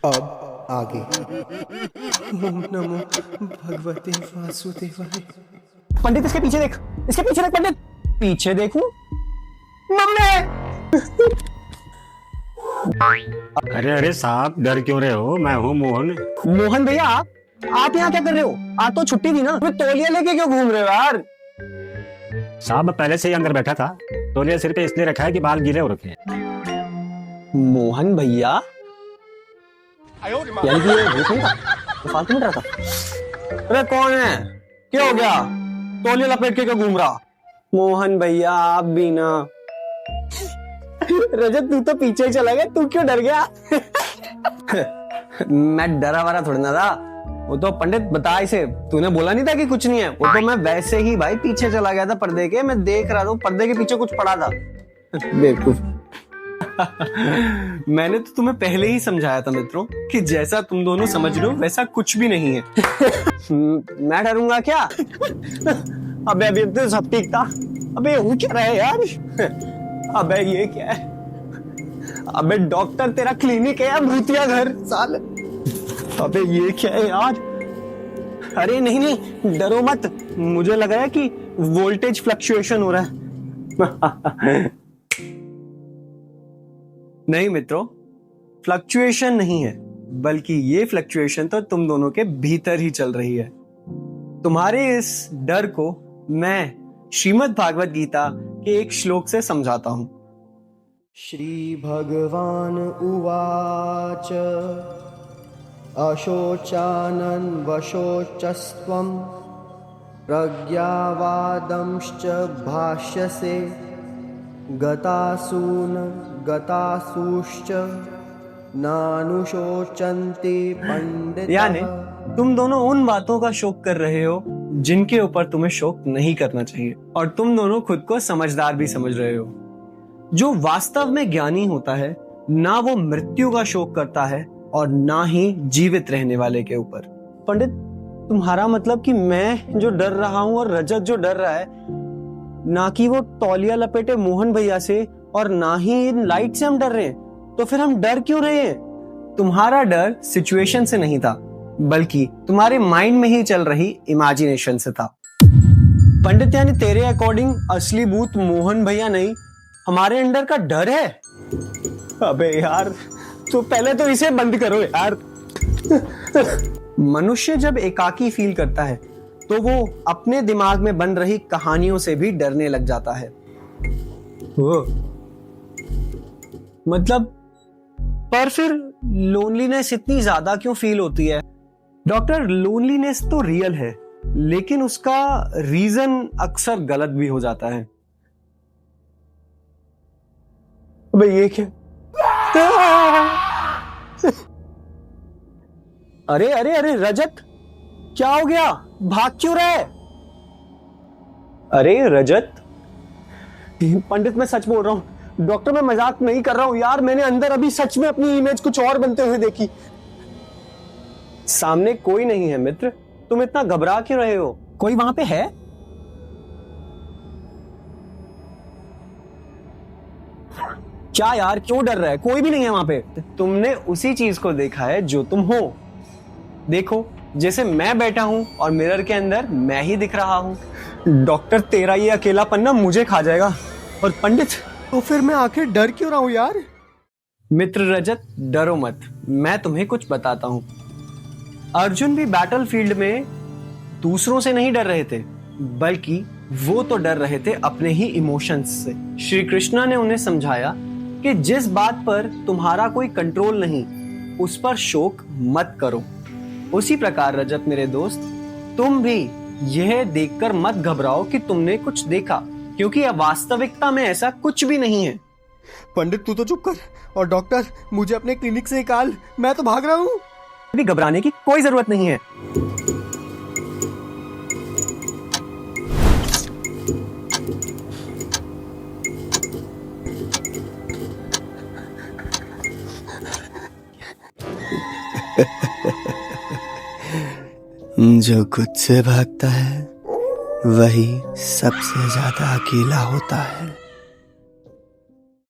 अब आगे। ओम नमो भगवते वासुदेवाय। पंडित इसके पीछे देख, इसके पीछे देख पंडित। पीछे देखूं? मम्मी! अरे अरे साहब, डर क्यों रहे हो? मैं हूँ मोहन। मोहन भैया, आप यहाँ क्या कर रहे हो? आज तो छुट्टी थी ना, फिर तौलिया लेके क्यों घूम रहे हो यार? साहब पहले से ही अंदर बैठा था, तौलिया सिर पे इसलिए रखा है कि बाल गीले हो रखे हैं। मोहन भैया यानी कि ये भूत नहीं था, ये फालतू में डरा था। अरे कौन है? क्या हो गया? तौलिया लपेट के क्यों घूम रहा? मोहन भैया आप भी ना। रजत तू तो पीछे ही चला गया, तू क्यों डर गया? मैं डरा वरा थोड़ी ना था, वो तो पंडित बता इसे, तूने बोला नहीं था कि कुछ नहीं है। वो तो मैं वैसे ही भाई पीछे चला गया था पर्दे के, मैं देख रहा था पर्दे के पीछे कुछ पड़ा था। बेवकूफ। मैंने तो तुम्हें पहले ही समझाया था मित्रों कि जैसा तुम दोनों समझ रहे हो वैसा कुछ भी नहीं है। मैं डरूंगा क्या? अबे अभी तो सब ठीक था। अबे वो क्या रहा है यार? अबे ये क्या है? अबे डॉक्टर तेरा क्लिनिक है या भूतिया घर साले? अबे ये क्या है यार? अरे नहीं नहीं डरो मत, मुझे लग रहा है कि वोल्टेज फ्लक्चुएशन हो रहा है। नहीं मित्रों, फ्लक्चुएशन नहीं है, बल्कि ये फ्लक्चुएशन तो तुम दोनों के भीतर ही चल रही है। तुम्हारे इस डर को मैं श्रीमद् भागवत गीता के एक श्लोक से समझाता हूं। श्री भगवान उवाच अशोचानन वशोचस्त्वं प्रज्ञावादंश्च भाष्यसे गतासून गतासूश्च नानुशोचन्ति पंडितः। यानी तुम दोनों उन बातों का शोक कर रहे हो जिनके ऊपर तुम्हें शोक नहीं करना चाहिए, और तुम दोनों खुद को समझदार भी समझ रहे हो। जो वास्तव में ज्ञानी होता है ना वो मृत्यु का शोक करता है और ना ही जीवित रहने वाले के ऊपर। पंडित तुम्हारा मतलब कि मैं जो डर रहा हूं और रजत जो डर रहा है, ना कि वो तौलिया लपेटे मोहन भैया से और ना ही इन लाइट से हम डर रहे हैं, तो फिर हम डर क्यों रहे हैं? तुम्हारा डर सिचुएशन से नहीं था, बल्कि तुम्हारे माइंड में ही चल रही इमेजिनेशन से था। पंडित यानी तेरे अकॉर्डिंग असली भूत मोहन भैया नहीं, हमारे अंदर का डर है? अबे यार तो पहले तो इसे बंद करो यार। मनुष्य जब एकाकी फील करता है तो वो अपने दिमाग में बन रही कहानियों से भी डरने लग जाता है। मतलब पर फिर लोनलीनेस इतनी ज्यादा क्यों फील होती है? डॉक्टर लोनलीनेस तो रियल है, लेकिन उसका रीजन अक्सर गलत भी हो जाता है। अबे ये क्या? अरे अरे अरे रजत क्या हो गया? भाग क्यों रहा है? अरे रजत, पंडित मैं सच बोल रहा हूं, डॉक्टर मैं मजाक नहीं कर रहा हूं यार। मैंने अंदर अभी सच में अपनी इमेज कुछ और बनते हुए देखी। सामने कोई नहीं है मित्र, तुम इतना घबरा क्यों रहे हो? कोई वहां पे है? क्या यार क्यों डर रहा है? कोई भी नहीं है वहां पे। तुमने उसी चीज को देखा है जो तुम हो। देखो जैसे मैं बैठा हूं और मिरर के अंदर मैं ही दिख रहा हूं। डॉक्टर तेरा ये अकेलापन ना मुझे खा जाएगा। और पंडित तो फिर मैं आखिर डर क्यों रहा हूं यार? मित्र रजत डरो मत, मैं तुम्हें कुछ बताता हूं। अर्जुन भी बैटलफील्ड में दूसरों से नहीं डर रहे थे, बल्कि वो तो डर रहे थे अपने ही इमोशंस से। श्री कृष्णा ने उन्हें समझाया कि जिस बात पर तुम्हारा कोई कंट्रोल नहीं उस पर शोक मत करो। उसी प्रकार रजत मेरे दोस्त, तुम भी यह देखकर मत घबराओ कि तुमने कुछ देखा, क्योंकि अब वास्तविकता में ऐसा कुछ भी नहीं है। पंडित तू तो चुप कर, और डॉक्टर मुझे अपने क्लिनिक से निकाल, मैं तो भाग रहा हूं। अभी घबराने की कोई जरूरत नहीं है। जो खुद से भागता है वही सबसे ज्यादा अकेला होता है।